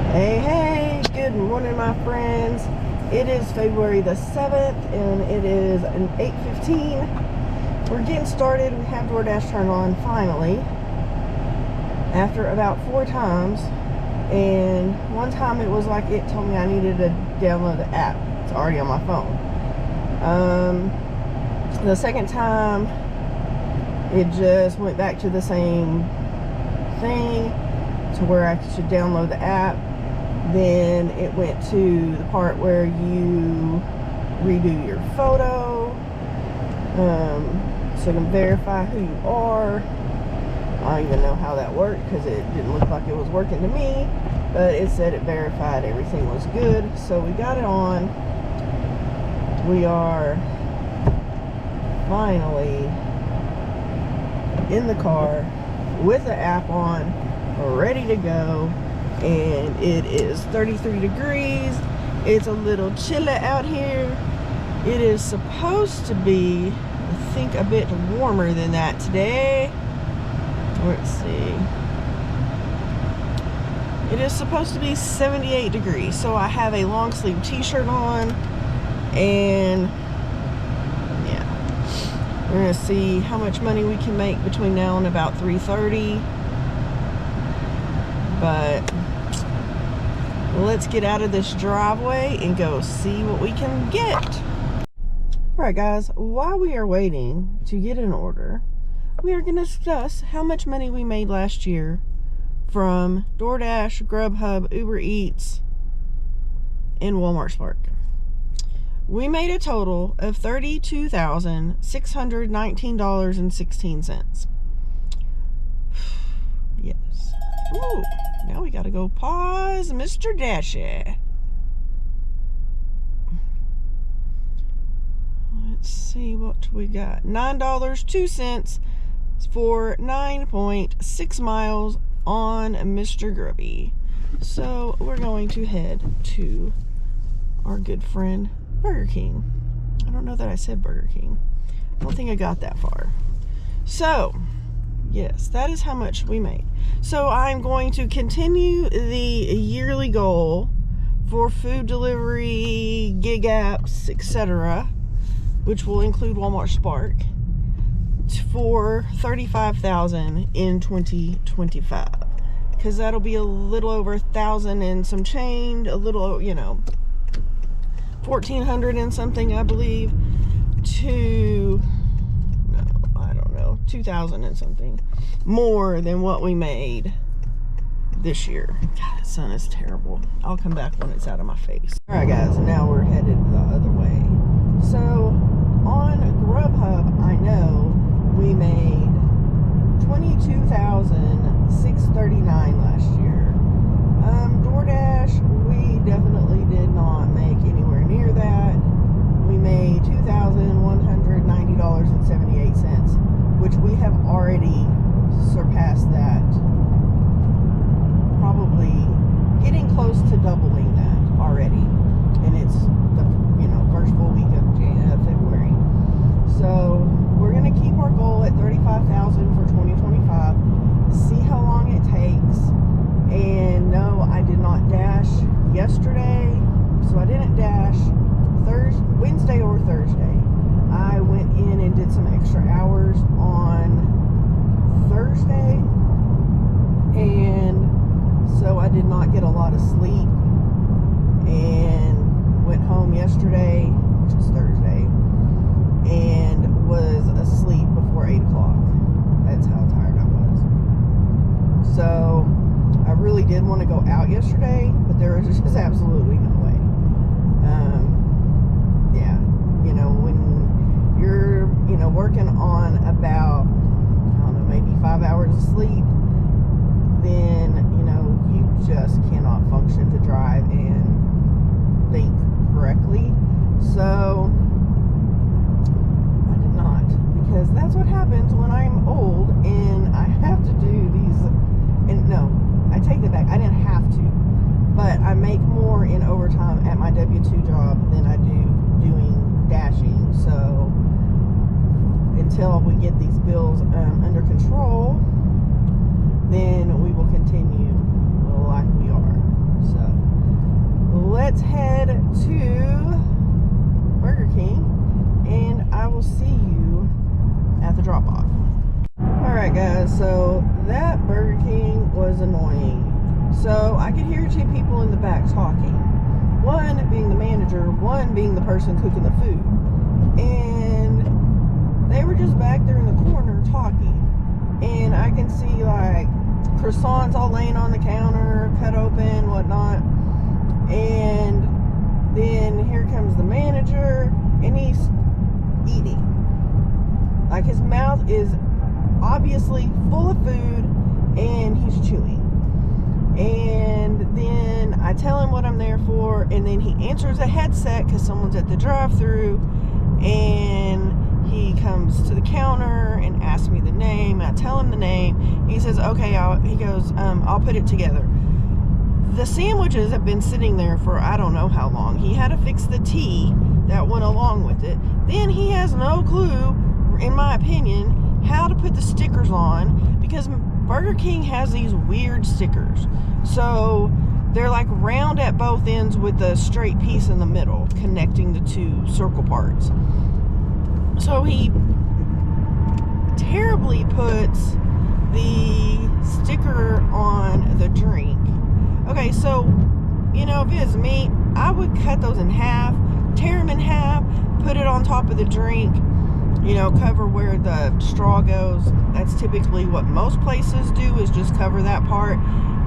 Hey, good morning, my friends. It is February the 7th, and it is an 8:15. We're getting started. We have DoorDash turned on, finally, after about 4 times. And one time it was like it told me I needed to download the app. It's already on my phone. The second time, it just went back to the same thing, to where I should download the app. Then it went to the part where you redo your photo, so you can verify who you are. I don't even know how that worked because it didn't look like it was working to me, but it said it verified everything was good. So we got it on. We are finally in the car with the app on, ready to go. And it is 33 degrees. It's a little chilly out here. It is supposed to be, I think, a bit warmer than that today. Let's see. It is supposed to be 78 degrees. So I have a long sleeve t-shirt on. And yeah, we're gonna see how much money we can make between now and about 3:30. But let's get out of this driveway and go see what we can get. Alright guys, while we are waiting to get an order, we are going to discuss how much money we made last year from DoorDash, Grubhub, Uber Eats, and Walmart Spark. We made a total of $32,619.16. Yes. Ooh, now we gotta go pause Mr. Dashy. Let's see what we got. $9.02 for 9.6 miles on Mr. Grubby. So we're going to head to our good friend Burger King. I don't know that I said Burger King. I don't think I got that far. So yes, that is how much we made. So I'm going to continue the yearly goal for food delivery, gig apps, etc., which will include Walmart Spark, for $35,000 in 2025, because that'll be a little over 1,000 and some change, a little, 1,400 and something, I believe, to 2,000 and something more than what we made this year. God, the sun is terrible. I'll come back when it's out of my face. All right, guys, now we're headed the other way. So on Grubhub, I know we made $22,639 last year. DoorDash, we definitely did not make anywhere near that. We made $2,190.78. which we have already surpassed that, probably getting close to doubling that already, and it's the first full week of February. So we're going to keep our goal at $35,000 for 2025, see how long it takes. And no, I did not dash yesterday, so I didn't dash Wednesday or Thursday. I went in and did some extra hours on Thursday, and so I did not get a lot of sleep, and went home yesterday, which is Thursday, and was asleep before 8 o'clock. That's how tired I was. So I really did want to go out yesterday, but there was just absolutely no way. Yeah, when you're, working on about, I don't know, maybe 5 hours of sleep, then, you just cannot function to drive and think correctly. So I did not, because that's what happens when I'm old and I have to do these. And no, I take that back. I didn't have to, but I make more in overtime at my W-2 job than I do doing dashing. So until we get these bills under control, then we will continue like we are. So let's head to Burger King, and I will see you at the drop-off. Alright guys, so that Burger King was annoying. So I could hear two people in the back talking. One being the manager, one being the person cooking the food. And they were just back there in the corner talking. And I can see like croissants all laying on the counter, cut open, whatnot. And then here comes the manager, and he's eating. Like his mouth is obviously full of food, and he's chewing. And then I tell him what I'm there for, and then he answers a headset because someone's at the drive-thru, and he comes to the counter and asks me the name. I tell him the name. He says, okay, he goes, I'll put it together. The sandwiches have been sitting there for I don't know how long. He had to fix the tea that went along with it. Then he has no clue, in my opinion, how to put the stickers on, because Burger King has these weird stickers. So they're like round at both ends with a straight piece in the middle connecting the two circle parts. So he terribly puts the sticker on the drink. Okay, so, you know, if it was me, I would cut those in half, tear them in half, put it on top of the drink, you know, cover where the straw goes. That's typically what most places do, is just cover that part.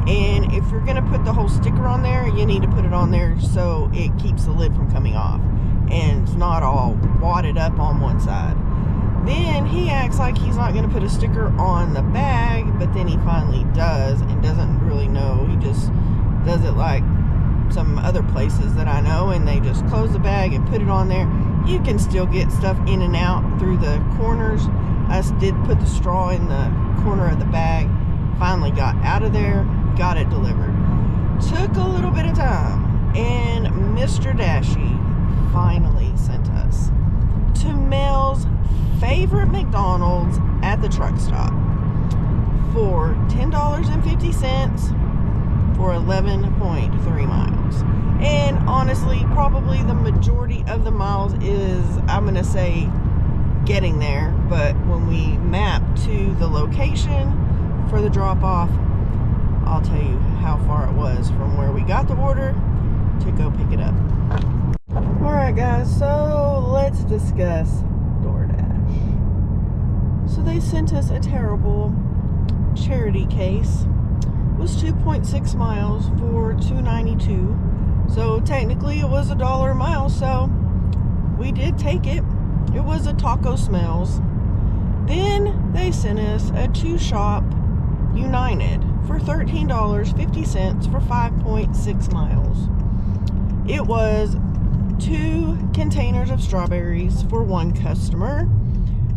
And if you're going to put the whole sticker on there, you need to put it on there so it keeps the lid from coming off and it's not all wadded up on one side. Then he acts like he's not going to put a sticker on the bag, but then he finally does and doesn't really know. He just does it like some other places that I know, and they just close the bag and put it on there. You can still get stuff in and out through the corners. I did put the straw in the corner of the bag. Finally got out of there, got it delivered. Took a little bit of time, and Mr. Dashi finally sent us to Mel's favorite McDonald's at the truck stop for $10.50 for 11.3 miles. And honestly, probably the majority of the miles is, I'm gonna say, getting there, but when we map to the location for the drop-off, I'll tell you how far it was from where we got the order to go pick it up. Alright guys, so let's discuss DoorDash. So they sent us a terrible charity case. It was 2.6 miles for $2.92. So technically it was $1 a mile, so we did take it. It was a Taco Smells. Then they sent us a 2-shop United for $13.50 for 5.6 miles. It was 2 containers of strawberries for 1 customer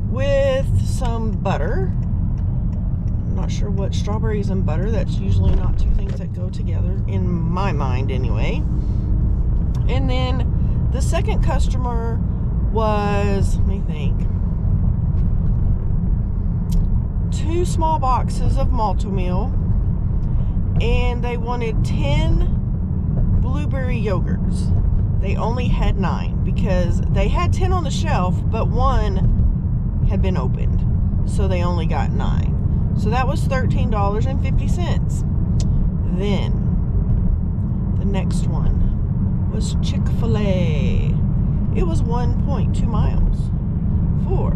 with some butter. I'm not sure what strawberries and butter, that's usually not 2 things that go together in my mind anyway. And then the second customer was, let me think, 2 small boxes of Malt-O-Meal, and they wanted 10 blueberry yogurts. They only had 9 because they had 10 on the shelf, but 1 had been opened, so they only got 9. So that was $13.50. Then the next one was Chick-fil-A. It was 1.2 miles for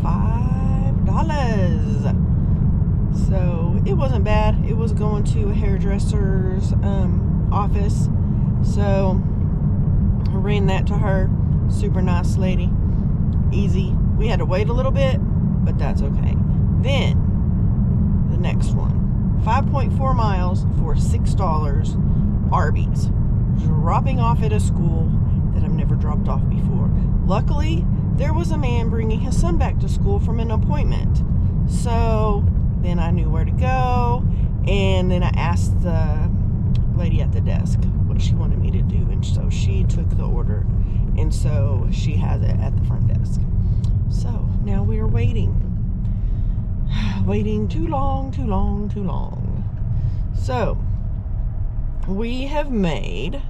$5. So it wasn't bad. It was going to a hairdresser's office, so I ran that to her. Super nice lady. Easy. We had to wait a little bit, but that's okay. Then the next one, 5.4 miles for $6. Arby's. Dropping off at a school that I've never dropped off before. Luckily, there was a man bringing his son back to school from an appointment. So then I knew where to go, and then I asked the lady at the desk what she wanted me to do, and so she took the order, and so she has it at the front desk. So now we are waiting. Waiting too long. So we have made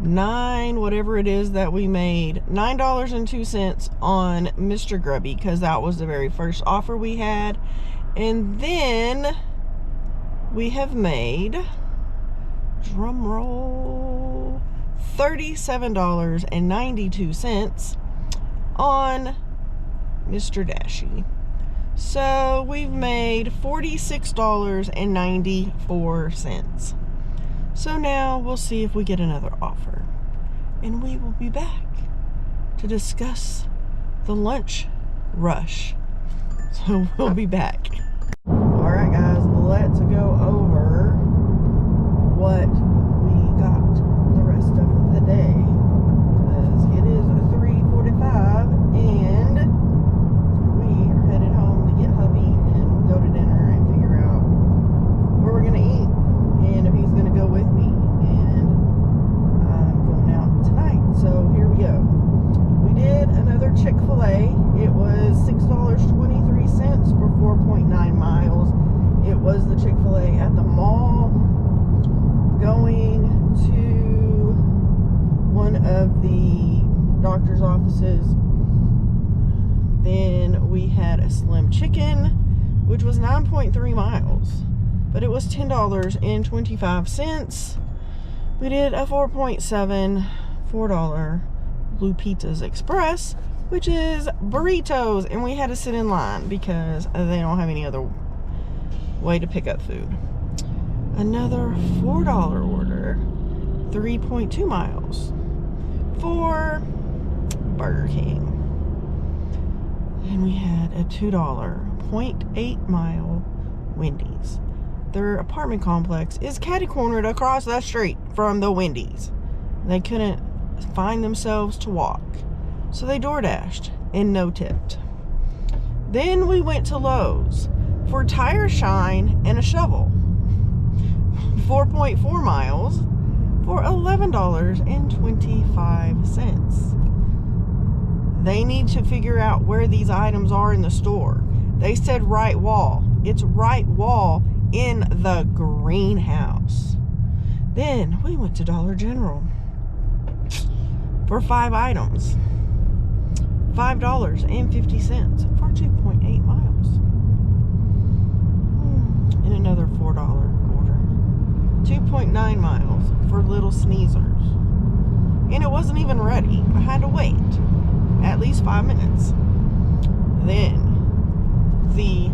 whatever it is that we made, $9.02 on Mr. Grubby, because that was the very first offer we had. And then we have made, drum roll, $37.92 on Mr. Dashy. So we've made $46.94. So now we'll see if we get another offer. And we will be back to discuss the lunch rush. So we'll be back. Alright guys, let's go over what we got the rest of the day. Because it is 3:45 and we are headed home to get hubby and go to dinner and figure out where we're going to eat. And if he's going to go with me, and I'm going out tonight. So here we go. We did another Chick-fil-A. It was $6.23 for 4.9 miles. It was the Chick-fil-A at the mall. Going to one of the doctor's offices. Then we had a Slim Chicken, which was 9.3 miles. But it was $10.25. We did a 4.7 $4 Blue Pizzas Express, which is burritos, and we had to sit in line because they don't have any other way to pick up food. Another $4 order, 3.2 miles for Burger King. And we had a $2 0.8 mile Wendy's. Their apartment complex is catty-cornered across the street from the Wendy's. They couldn't find themselves to walk, so they door-dashed and no-tipped. Then we went to Lowe's for tire shine and a shovel. 4.4 miles for $11.25. They need to figure out where these items are in the store. They said right wall. It's right wall in the greenhouse. Then we went to Dollar General for 5 items, $5.50 for 2.8 miles. And another $4 order, 2.9 miles for Little Sneezers. And it wasn't even ready. I had to wait at least 5 minutes. Then the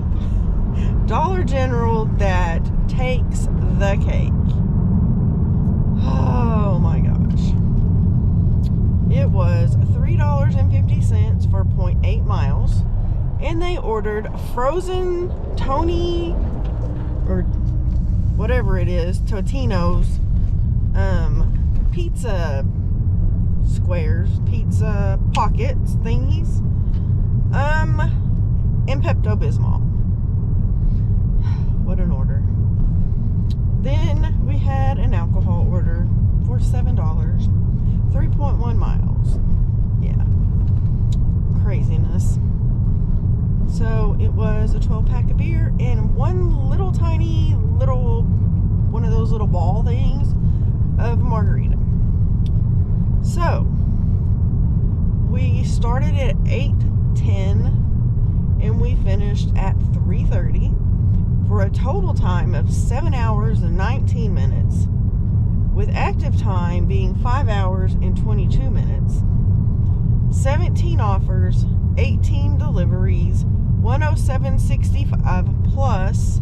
Dollar General that takes the cake. Oh my gosh. It was $3.50 for 0.8 miles. And they ordered frozen Tony, or whatever it is, Totino's pizza squares, pizza pockets thingies, and Pepto-Bismol. What an order. Then we had an alcohol order for $7, 3.1 miles. Yeah. Craziness. So it was a 12-pack of beer and one little tiny little, one of those little ball things of margarita. So we started at 8:10 and we finished at 3:30 for a total time of 7 hours and 19 minutes, with active time being 5 hours and 22 minutes. 17 offers, 18 deliveries, 107.65 plus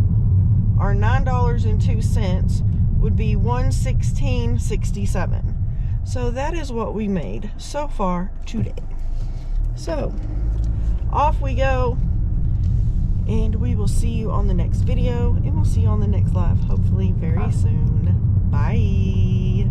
our $9.02 would be $116.67. So that is what we made so far today. So off we go, and we will see you on the next video, and we'll see you on the next live, hopefully very soon. Bye.